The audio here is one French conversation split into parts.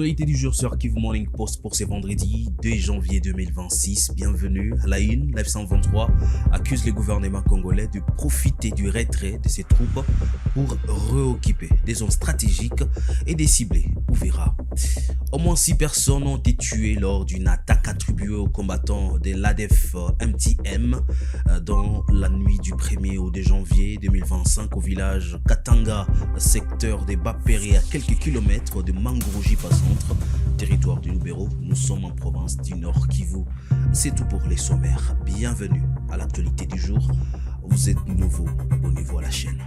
L'actualité du jour sur Kivu Morning Post pour ce vendredi 2 janvier 2026. Bienvenue à la une. L'F-123 accuse le gouvernement congolais de profiter du retrait de ses troupes pour réoccuper des zones stratégiques et des ciblées. Ouvira. Au moins 6 personnes ont été tuées lors d'une attaque attribuée aux combattants de l'ADF MTM dans la nuit du 1er au 2 janvier 2025 au village Katanga, secteur des Bapéré, à quelques kilomètres de Mangurujipa Centre, territoire du Lubero. Nous sommes en province du Nord Kivu. C'est tout pour les sommaires. Bienvenue à l'actualité du jour. Vous êtes nouveau, abonnez-vous à la chaîne.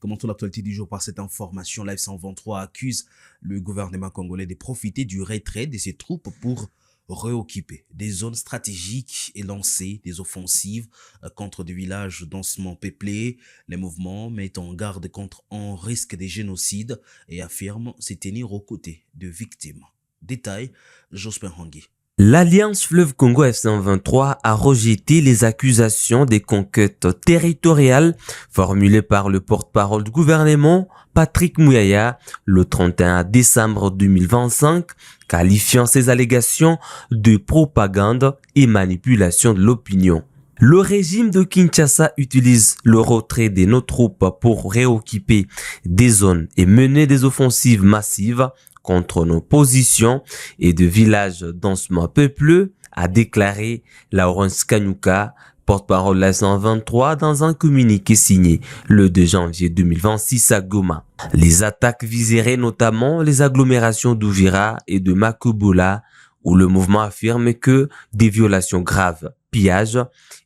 Commentons l'actualité du jour par cette information. L'F-123 accuse le gouvernement congolais de profiter du retrait de ses troupes pour réoccuper des zones stratégiques et lancer des offensives contre des villages densément peuplés. Les mouvements mettent en garde contre un risque de génocide et affirment se tenir aux côtés de victimes. Détail, Jospin Hangui. L'Alliance Fleuve Congo F-123 a rejeté les accusations des conquêtes territoriales formulées par le porte-parole du gouvernement, Patrick Muyaya, le 31 décembre 2025, qualifiant ces allégations de propagande et manipulation de l'opinion. Le régime de Kinshasa utilise le retrait de nos troupes pour réoccuper des zones et mener des offensives massives contre nos positions et de villages densément peuplés, a déclaré Laurence Kanyuka, porte-parole de la 123, dans un communiqué signé le 2 janvier 2026 à Goma. Les attaques viseraient notamment les agglomérations d'Uvira et de Makobola, où le mouvement affirme que des violations graves, pillages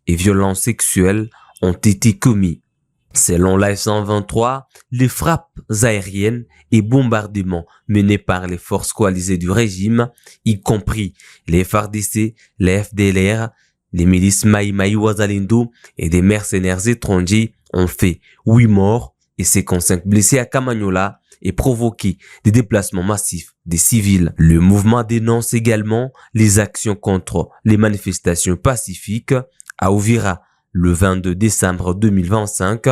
et violences sexuelles ont été commis. Selon la F-123, les frappes aériennes et bombardements menés par les forces coalisées du régime, y compris les FARDC, les FDLR, les milices Maï Maï Wazalendo et des mercenaires étrangers, ont fait 8 morts et 55 blessés à Kamanyola et provoqué des déplacements massifs des civils. Le mouvement dénonce également les actions contre les manifestations pacifiques à Uvira. Le 22 décembre 2025,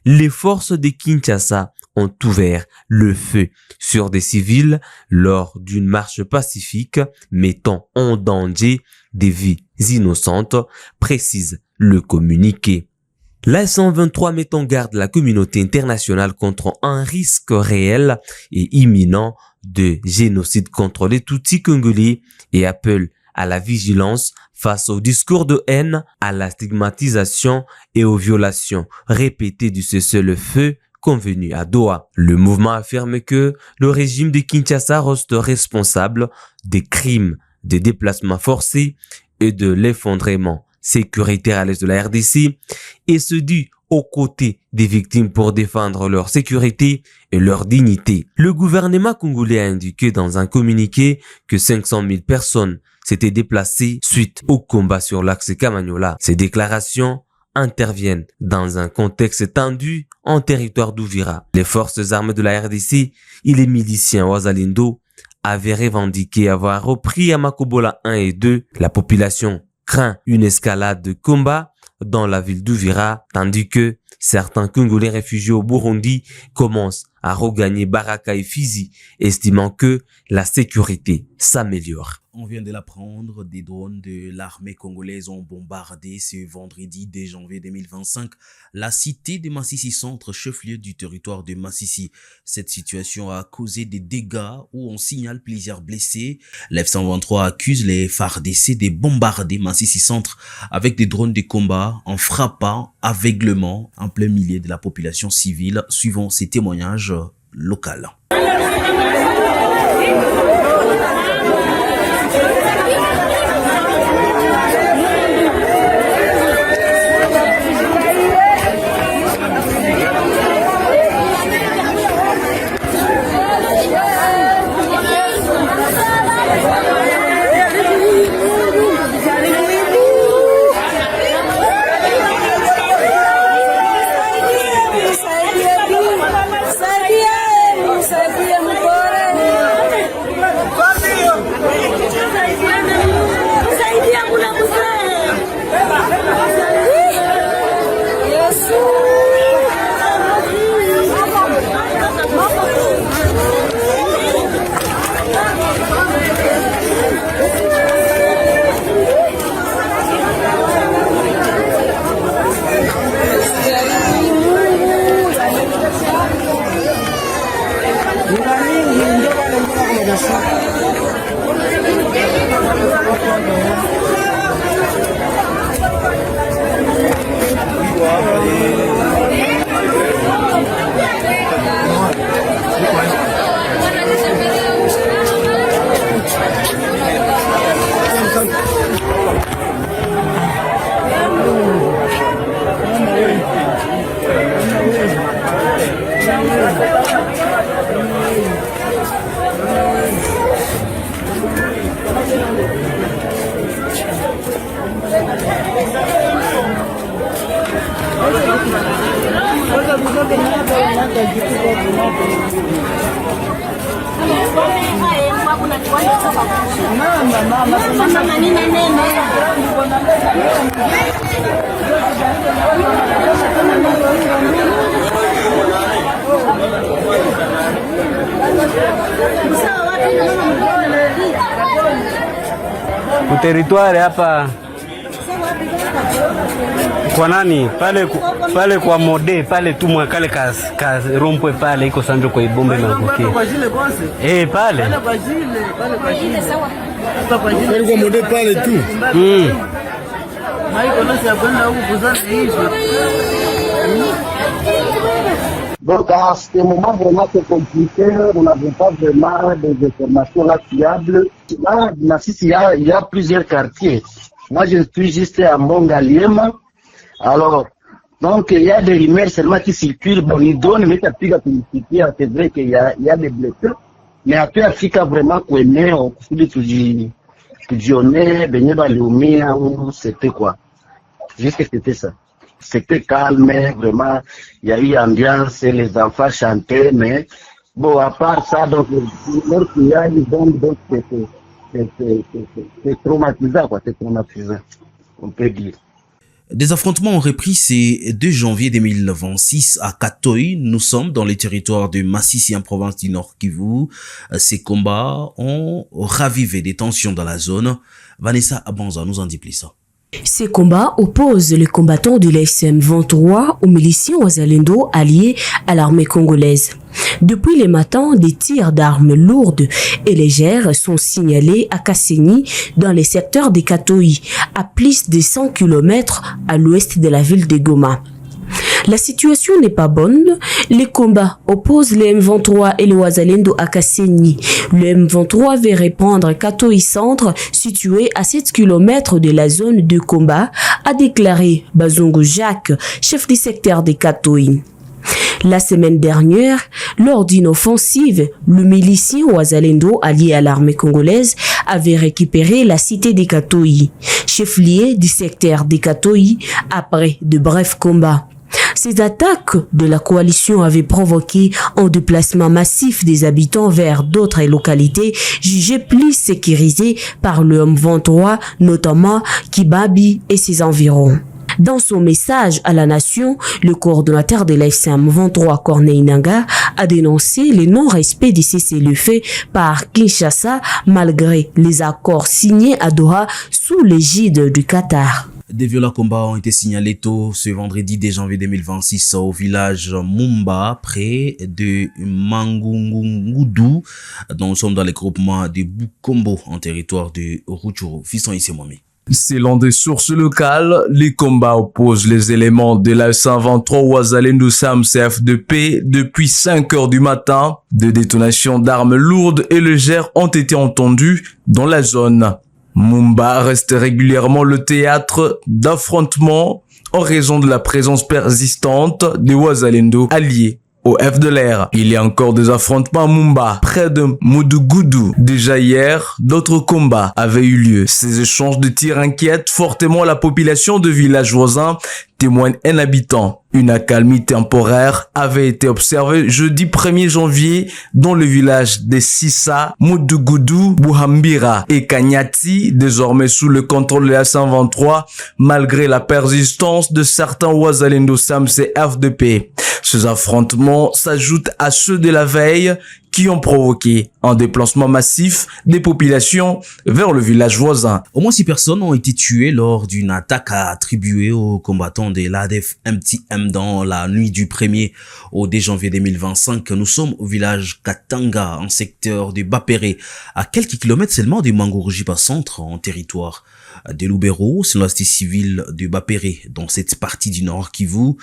les forces de Kinshasa ont ouvert le feu sur des civils lors d'une marche pacifique mettant en danger des vies innocentes, précise le communiqué. La 123 met en garde la communauté internationale contre un risque réel et imminent de génocide contre les Tutsis congolais et appelle à la vigilance face au discours de haine, à la stigmatisation et aux violations répétées du cessez-le-feu convenu à Doha. Le mouvement affirme que le régime de Kinshasa reste responsable des crimes de déplacement forcé et de l'effondrement sécuritaire à l'est de la RDC et se dit aux côtés des victimes pour défendre leur sécurité et leur dignité. Le gouvernement congolais a indiqué dans un communiqué que 500 000 personnes s'étaient déplacées suite au combat sur l'axe Kamanyola. Ces déclarations interviennent dans un contexte tendu en territoire d'Uvira. Les forces armées de la RDC et les miliciens Wazalendo avaient revendiqué avoir repris à Makobola 1 et 2. La population craint une escalade de combat dans la ville d'Uvira, tandis que certains Congolais réfugiés au Burundi commencent à regagner Baraka et Fizi, estimant que la sécurité s'améliore. On vient de l'apprendre, des drones de l'armée congolaise ont bombardé ce vendredi 2 janvier 2025 la cité de Massissi Centre, chef-lieu du territoire de Massissi. Cette situation a causé des dégâts où on signale plusieurs blessés. L'F-123 accuse les FARDC de bombarder Massissi Centre avec des drones de combat en frappant aveuglement en plein milieu de la population civile, suivant ces témoignages locaux. Territoire hapa kwa nani pale kwa mode pale tu mwakale ka rompwe pale iko sanjo kwa ibombe na kuki pale kwa mode pale tu haiko nasi kwenda huko kuzana hizo. Donc à ce moment vraiment c'est compliqué, on n'avait pas vraiment des informations là fiables. Là, il y a plusieurs quartiers. Moi je suis juste à Mongaliema. Alors, donc il y a des rumeurs seulement qui circulent. Bon, ils donnent, mais ça pique à publicité, c'est vrai qu'il y a des blessés. Mais après Afrique vraiment connu, on coupe tujione, benye baliumia ou c'était quoi. Juste que c'était ça. C'était calme, vraiment, il y a eu ambiance, les enfants chantaient, mais bon, à part ça, donc, leur client, donc c'est traumatisant, quoi, c'est traumatisant, on peut dire. Des affrontements ont repris ce 2 janvier 2026 à Katoy. Nous sommes dans les territoires de Massissi en province du Nord Kivu. Ces combats ont ravivé des tensions dans la zone. Vanessa Abanza nous en dit plus ça. Ces combats opposent les combattants de l'AFC M23 aux miliciens Wazalendo alliés à l'armée congolaise. Depuis les matins, des tirs d'armes lourdes et légères sont signalés à Kasséni dans les secteurs de Katoy, à plus de 100 km à l'ouest de la ville de Goma. La situation n'est pas bonne. Les combats opposent les M23 et les Wazalendo à Kasséni. Le M23 veut reprendre Katoy Centre, situé à 7 km de la zone de combat, a déclaré Bazongo Jacques, chef du secteur de Katoy. La semaine dernière, lors d'une offensive, le milicien Wazalendo allié à l'armée congolaise avait récupéré la cité de Katoy, chef-lieu du secteur de Katoy, après de brefs combats. Ces attaques de la coalition avaient provoqué un déplacement massif des habitants vers d'autres localités jugées plus sécurisées par le M23, notamment Kibabi et ses environs. Dans son message à la nation, le coordonnateur de l'AFC M23, Corneille Nangaa, a dénoncé le non-respect des cessez-le-feu par Kinshasa malgré les accords signés à Doha sous l'égide du Qatar. Des violents combats ont été signalés tôt ce vendredi 2 janvier 2026 au village Mumba, près de Mangungungudu, dont nous sommes dans les groupements de Bukombo en territoire de Rutshuru. Fiston Issemwami. Selon des sources locales, les combats opposent les éléments de la 123 Wazalendo Sam CFDP depuis 5 heures du matin. Des détonations d'armes lourdes et légères ont été entendues dans la zone. Mumba reste régulièrement le théâtre d'affrontements en raison de la présence persistante des Wazalendo alliés au FDLR. Il y a encore des affrontements à Mumba, près de Mudugudu. Déjà hier, d'autres combats avaient eu lieu. Ces échanges de tirs inquiètent fortement la population de villages voisins, témoigne un habitant. Une accalmie temporaire avait été observée jeudi 1er janvier dans le village de Sissa, Mudugudu, Buhambira et Kanyati, désormais sous le contrôle de la 123, malgré la persistance de certains Wazalendo Samse FDP. Ces affrontements s'ajoutent à ceux de la veille qui ont provoqué un déplacement massif des populations vers le village voisin. Au moins 6 personnes ont été tuées lors d'une attaque attribuée aux combattants de l'ADF MTM dans la nuit du 1er au 2 janvier 2025. Nous sommes au village Katanga, en secteur de Bapéré, à quelques kilomètres seulement de Mangourjipa centre, en territoire de Lubero, selon la cité civile de Bapéré. Dans cette partie du Nord Kivu,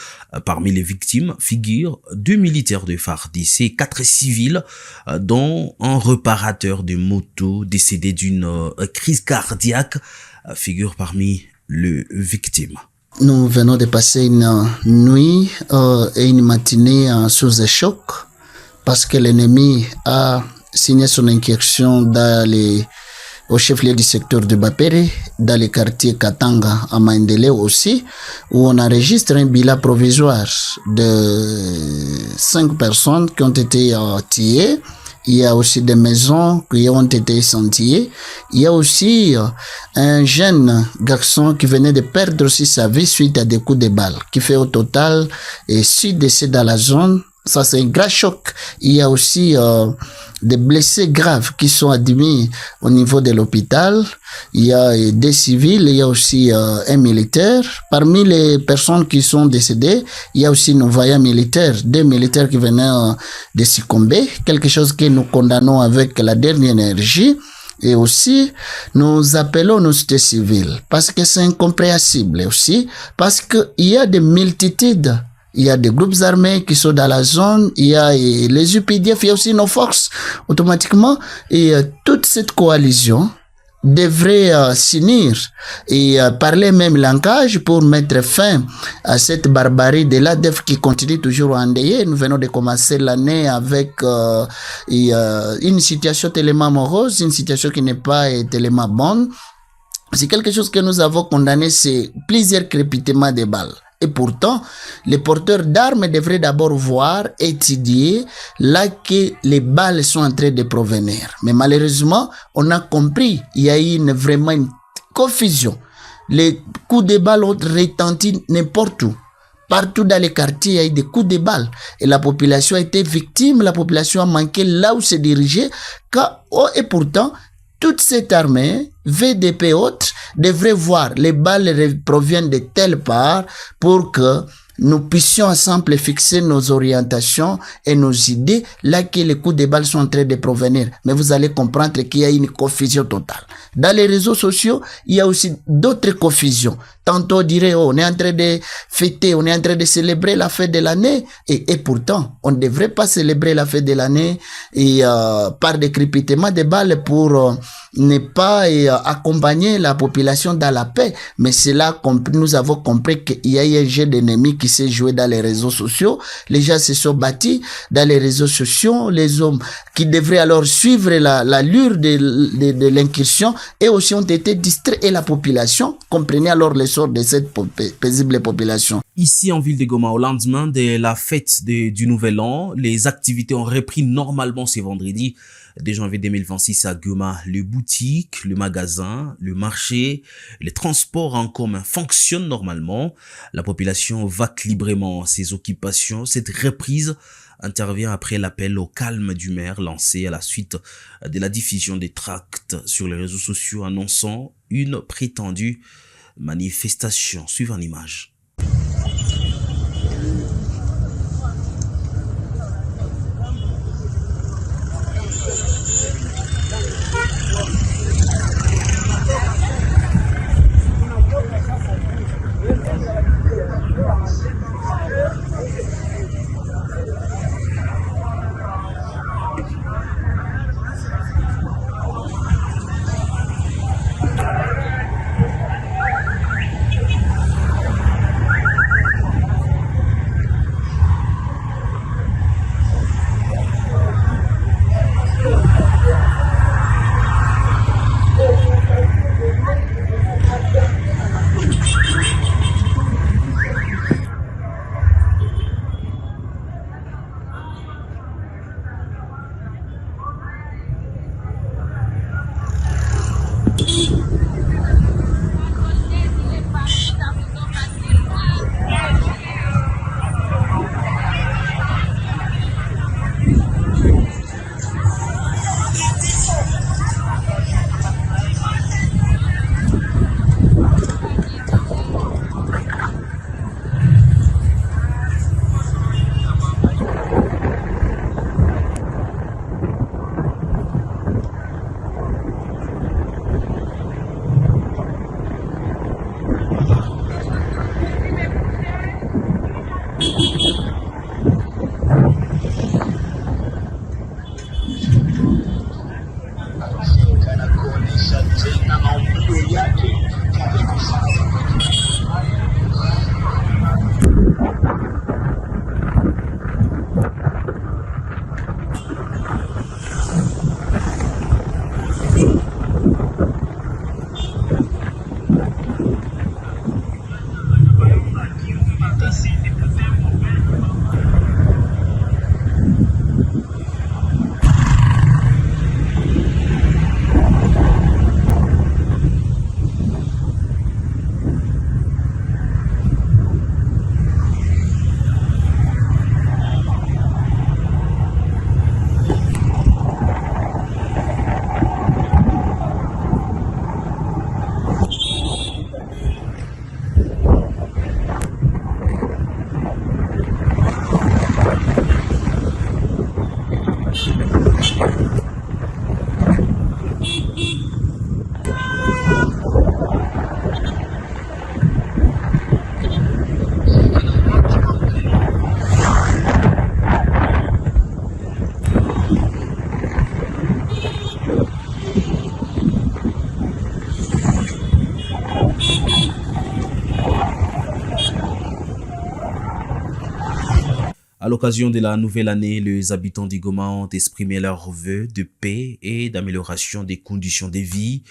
parmi les victimes figurent 2 militaires de FARDC, 4 civils, dont un réparateur de moto décédé d'une crise cardiaque figure parmi les victimes. Nous venons de passer une nuit et une matinée sous un choc parce que l'ennemi a signé son incursion au chef-lieu du secteur de Bapere, dans le quartier Katanga à Maendele aussi, où on enregistre un bilan provisoire de 5 personnes qui ont été tuées. Il y a aussi des maisons qui ont été incendiées. Il y a aussi un jeune garçon qui venait de perdre aussi sa vie suite à des coups de balle, qui fait au total 6 décès dans la zone. Ça, c'est un grand choc. Il y a aussi des blessés graves qui sont admis au niveau de l'hôpital. Il y a des civils, il y a aussi un militaire. Parmi les personnes qui sont décédées, il y a aussi nos voyants militaires, 2 militaires qui venaient de succomber, quelque chose que nous condamnons avec la dernière énergie. Et aussi, nous appelons nos sociétés civiles, parce que c'est incompréhensible aussi, parce qu'il y a des multitudes. Il y a des groupes armés qui sont dans la zone, il y a les UPDF, il y a aussi nos forces, automatiquement. Et toute cette coalition devrait s'unir et parler même langage pour mettre fin à cette barbarie de l'ADF qui continue toujours à endeuiller. Nous venons de commencer l'année avec une situation tellement morose, une situation qui n'est pas tellement bonne. C'est quelque chose que nous avons condamné, c'est plusieurs crépitements de balles. Et pourtant, les porteurs d'armes devraient d'abord voir, étudier là que les balles sont en train de provenir. Mais malheureusement, on a compris, il y a eu vraiment une confusion. Les coups de balles ont retenti n'importe où. Partout dans les quartiers, il y a eu des coups de balles. Et la population a été victime, la population a manqué là où se diriger. Et pourtant, toute cette armée, VDP haute, devrait voir les balles proviennent de telle part pour que nous puissions ensemble fixer nos orientations et nos idées là que les coups de balles sont en train de provenir. Mais vous allez comprendre qu'il y a une confusion totale. Dans les réseaux sociaux, il y a aussi d'autres confusions. Tantôt on dirait, on est en train de fêter, on est en train de célébrer la fête de l'année. Et pourtant, on ne devrait pas célébrer la fête de l'année par des crépitements de balles pour ne pas accompagner la population dans la paix. Mais c'est là que nous avons compris qu'il y a eu un jeu d'ennemis qui s'est joué dans les réseaux sociaux. Les gens se sont battus dans les réseaux sociaux. Les hommes qui devraient alors suivre l'allure de l'incursion et aussi ont été distraits. Et la population comprenait alors les sorts de cette paisible population. Ici en ville de Goma, au lendemain de la fête du Nouvel An, les activités ont repris normalement ce vendredi 2 janvier 2026 à Goma. Les boutiques, le magasin, le marché, les transports en commun fonctionnent normalement. La population vaque librement ses occupations. Cette reprise intervient après l'appel au calme du maire lancé à la suite de la diffusion des tracts sur les réseaux sociaux annonçant une prétendue manifestation. Suivant l'image. À l'occasion de la nouvelle année, les habitants du Goma ont exprimé leurs vœux de paix et d'amélioration des conditions de vie.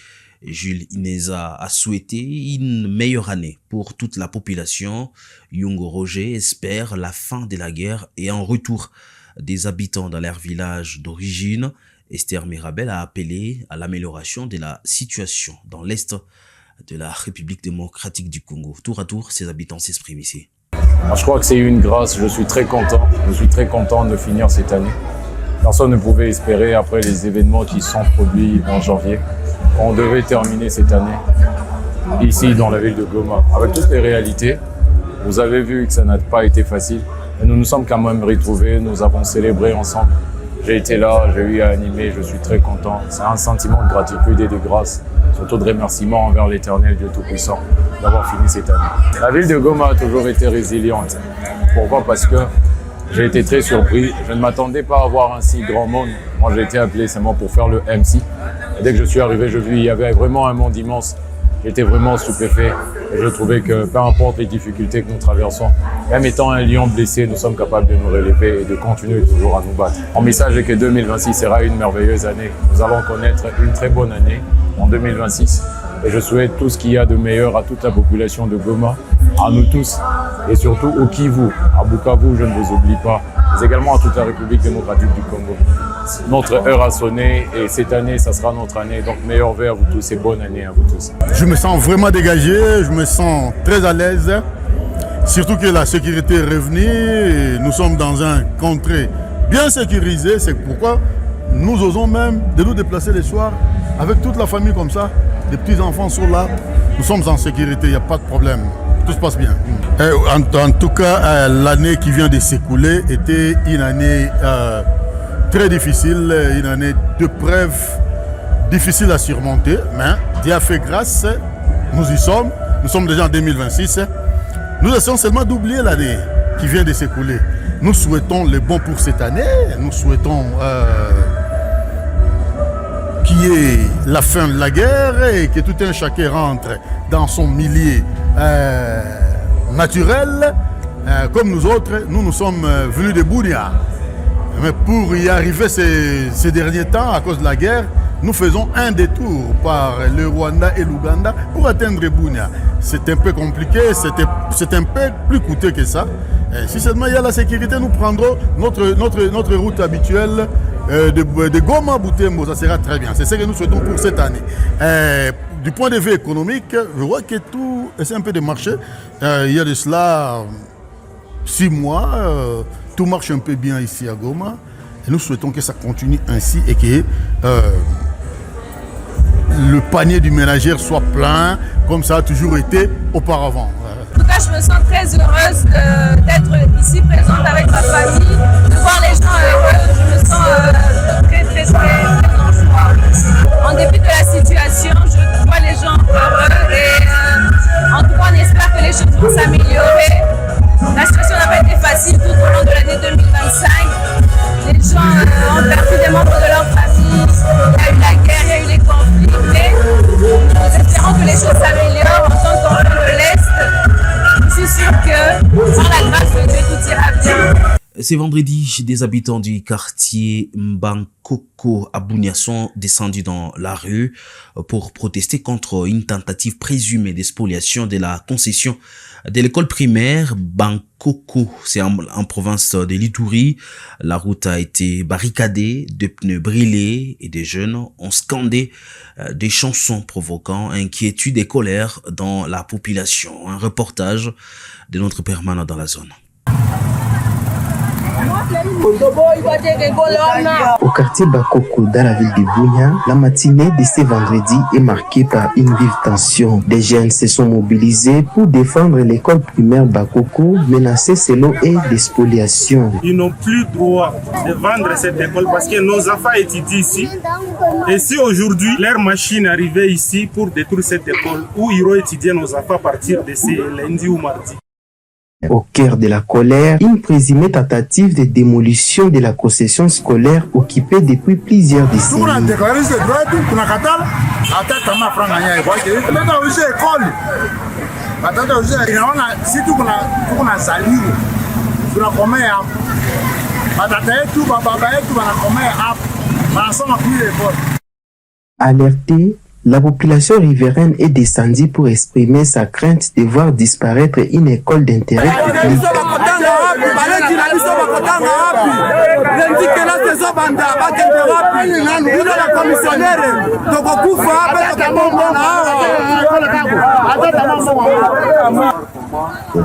Jules Ineza a souhaité une meilleure année pour toute la population. Yungo Roger espère la fin de la guerre et un retour des habitants dans leur village d'origine. Esther Mirabel a appelé à l'amélioration de la situation dans l'Est de la République démocratique du Congo. Tour à tour, ces habitants s'expriment ici. Je crois que c'est une grâce, je suis très content. Je suis très content de finir cette année. Personne ne pouvait espérer, après les événements qui sont produits en janvier, qu'on devait terminer cette année ici dans la ville de Goma. Avec toutes les réalités, vous avez vu que ça n'a pas été facile. Mais nous nous sommes quand même retrouvés, nous avons célébré ensemble. J'ai été là, j'ai eu à animer, je suis très content. C'est un sentiment de gratitude et de grâce, surtout de remerciement envers l'Éternel Dieu Tout-Puissant d'avoir fini cette année. La ville de Goma a toujours été résiliente. Pourquoi? Parce que j'ai été très surpris. Je ne m'attendais pas à voir un si grand monde. Moi, j'ai été appelé seulement pour faire le MC. Et dès que je suis arrivé, je vis, il y avait vraiment un monde immense. J'étais vraiment stupéfait. Et je trouvais que peu importe les difficultés que nous traversons, même étant un lion blessé, nous sommes capables de nous relever et de continuer toujours à nous battre. Mon message est que 2026 sera une merveilleuse année. Nous allons connaître une très bonne année en 2026. Et je souhaite tout ce qu'il y a de meilleur à toute la population de Goma, à nous tous, et surtout au Kivu, à Bukavu, je ne vous oublie pas, mais également à toute la République démocratique du Congo. Notre heure a sonné et cette année, ça sera notre année. Donc meilleur vœu à vous tous et bonne année à vous tous. Je me sens vraiment dégagé, je me sens très à l'aise. Surtout que la sécurité est revenue et nous sommes dans un contrée bien sécurisé. C'est pourquoi nous osons même de nous déplacer les soirs avec toute la famille comme ça. Les petits-enfants sont là, nous sommes en sécurité, il n'y a pas de problème. Tout se passe bien. En tout cas, l'année qui vient de s'écouler était une année très difficile, une année de preuves difficile à surmonter, mais Dieu a fait grâce, nous y sommes, nous sommes déjà en 2026. Nous essayons seulement d'oublier l'année qui vient de s'écouler. Nous souhaitons le bon pour cette année, nous souhaitons qu'il y ait la fin de la guerre et que tout un chacun rentre dans son milieu naturel. Comme nous autres, nous sommes venus de Bunia. Mais pour y arriver ces derniers temps, à cause de la guerre, nous faisons un détour par le Rwanda et l'Ouganda pour atteindre Bunia. C'est un peu compliqué, c'est un peu plus coûteux que ça. Si seulement il y a la sécurité, nous prendrons notre route habituelle de Goma à Butembo, ça sera très bien. C'est ce que nous souhaitons pour cette année. Du point de vue économique, je vois que tout essaie un peu de marcher. Il y a de cela 6 mois, tout marche un peu bien ici à Goma. Et nous souhaitons que ça continue ainsi et que le panier du ménagère soit plein, comme ça a toujours été auparavant. En tout cas, je me sens très heureuse d'être ici présente avec ma famille, de voir les gens heureux. Je me sens très en joie. En dépit de la situation, je vois les gens heureux et en tout cas, on espère que les choses vont s'améliorer. La situation n'a pas été facile tout au long de l'année 2025. Les gens ont perdu des membres de leur famille. Il y a eu la guerre, il y a eu les conflits. Mais nous espérons que les choses s'améliorent en tant qu'enfants de l'Est. Je suis sûre que par la grâce de Dieu, tout ira bien. C'est vendredi, des habitants du quartier Mbankoko à Bunia sont descendus dans la rue pour protester contre une tentative présumée d'expoliation de la concession de l'école primaire Bankoko. C'est en province de l'Ituri. La route a été barricadée, des pneus brûlés et des jeunes ont scandé des chansons provoquant inquiétude et colère dans la population. Un reportage de notre permanent dans la zone. Au quartier Bakoko, dans la ville de Bunia, la matinée de ce vendredi est marquée par une vive tension. Des jeunes se sont mobilisés pour défendre l'école primaire Bakoko, menacée selon eux d'expoliation. Ils n'ont plus droit de vendre cette école parce que nos enfants étudient ici. Et si aujourd'hui, leur machine arrivait ici pour détruire cette école, où iront étudier nos enfants à partir de ce lundi ou mardi? Au cœur de la colère, une présumée tentative de démolition de la concession scolaire occupée depuis plusieurs décennies. tunakomea hapo. Batata yetu, bababa yetu wanakomea hapo. Wanasoma kuile bora. Alertée, la population riveraine est descendue pour exprimer sa crainte de voir disparaître une école d'intérêt public.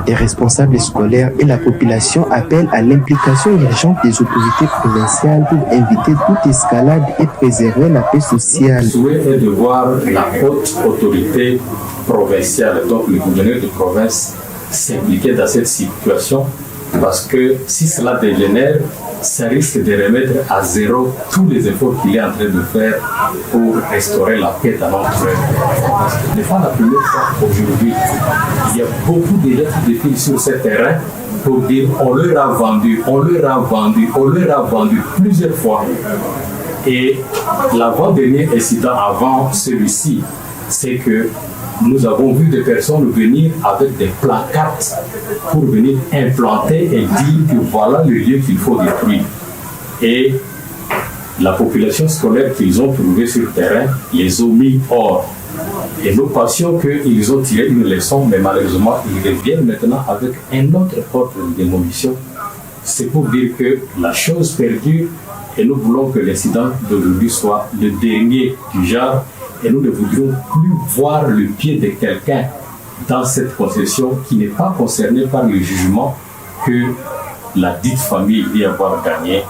Les responsables scolaires et la population appellent à l'implication urgente des autorités provinciales pour éviter toute escalade et préserver la paix sociale. Le souhait est de voir la haute autorité provinciale, donc le gouverneur de province, s'impliquer dans cette situation, parce que si cela dégénère, ça risque de remettre à zéro tous les efforts qu'il est en train de faire pour restaurer la paix dans notre province. Ce n'est pas la première fois aujourd'hui. Il y a beaucoup de gens qui défilent sur ce terrain pour dire on leur a vendu, on leur a vendu, on leur a vendu plusieurs fois. Et l'avant-dernier incident avant celui-ci, c'est que nous avons vu des personnes venir avec des placards pour venir implanter et dire que voilà le lieu qu'il faut détruire. Et la population scolaire qu'ils ont trouvée sur le terrain les ont mis hors. Et nous pensions qu'ils ont tiré une leçon, mais malheureusement, ils reviennent maintenant avec un autre ordre de démolition. C'est pour dire que la chose perdure et nous voulons que l'incident d'aujourd'hui soit le dernier du genre. Et nous ne voudrions plus voir le pied de quelqu'un dans cette concession qui n'est pas concerné par le jugement que la dite famille dit avoir gagné.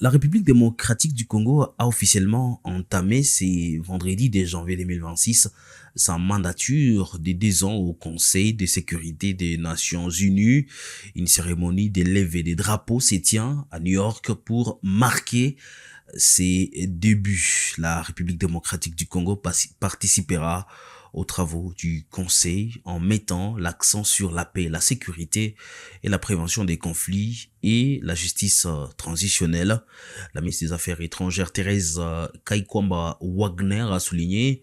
La République démocratique du Congo a officiellement entamé ce vendredi 2 janvier 2026 sa mandature de 2 ans au Conseil de sécurité des Nations Unies. Une cérémonie de levée des drapeaux se tient à New York pour marquer ses débuts. La République démocratique du Congo participera aux travaux du Conseil en mettant l'accent sur la paix, la sécurité et la prévention des conflits et la justice transitionnelle. La ministre des Affaires étrangères Thérèse Kaikwamba Wagner a souligné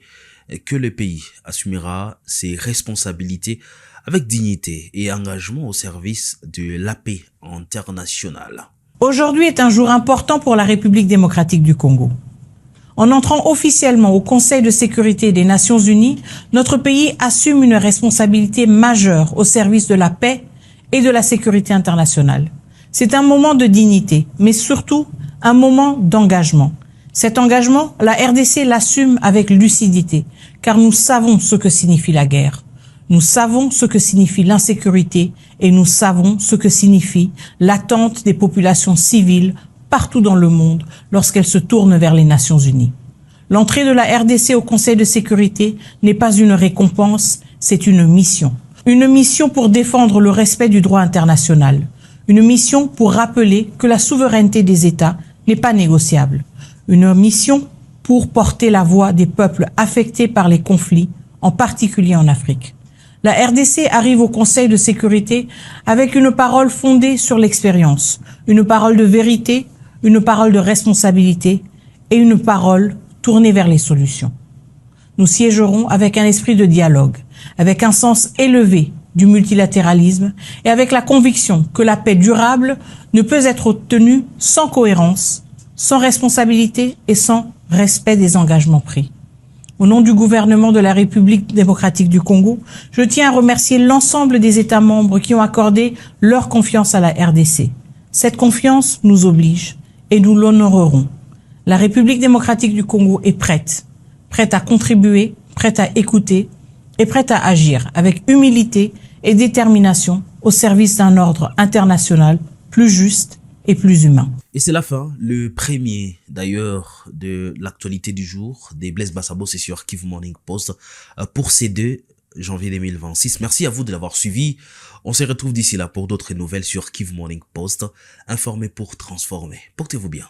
que le pays assumera ses responsabilités avec dignité et engagement au service de la paix internationale. Aujourd'hui est un jour important pour la République démocratique du Congo. En entrant officiellement au Conseil de sécurité des Nations Unies, notre pays assume une responsabilité majeure au service de la paix et de la sécurité internationale. C'est un moment de dignité, mais surtout un moment d'engagement. Cet engagement, la RDC l'assume avec lucidité, car nous savons ce que signifie la guerre. Nous savons ce que signifie l'insécurité et nous savons ce que signifie l'attente des populations civiles partout dans le monde lorsqu'elles se tournent vers les Nations Unies. L'entrée de la RDC au Conseil de sécurité n'est pas une récompense, c'est une mission. Une mission pour défendre le respect du droit international. Une mission pour rappeler que la souveraineté des États n'est pas négociable. Une mission pour porter la voix des peuples affectés par les conflits, en particulier en Afrique. La RDC arrive au Conseil de sécurité avec une parole fondée sur l'expérience, une parole de vérité, une parole de responsabilité et une parole tournée vers les solutions. Nous siégerons avec un esprit de dialogue, avec un sens élevé du multilatéralisme et avec la conviction que la paix durable ne peut être obtenue sans cohérence, sans responsabilité et sans respect des engagements pris. Au nom du gouvernement de la République démocratique du Congo, je tiens à remercier l'ensemble des États membres qui ont accordé leur confiance à la RDC. Cette confiance nous oblige et nous l'honorerons. La République démocratique du Congo est prête à contribuer, prête à écouter et prête à agir avec humilité et détermination au service d'un ordre international plus juste et plus humain. Et c'est la fin, le premier d'ailleurs de l'actualité du jour des Blaise Bassabo, c'est sur Kivu Morning Post pour ces 2 janvier 2026. Merci à vous de l'avoir suivi. On se retrouve d'ici là pour d'autres nouvelles sur Kivu Morning Post. Informé pour transformer. Portez-vous bien.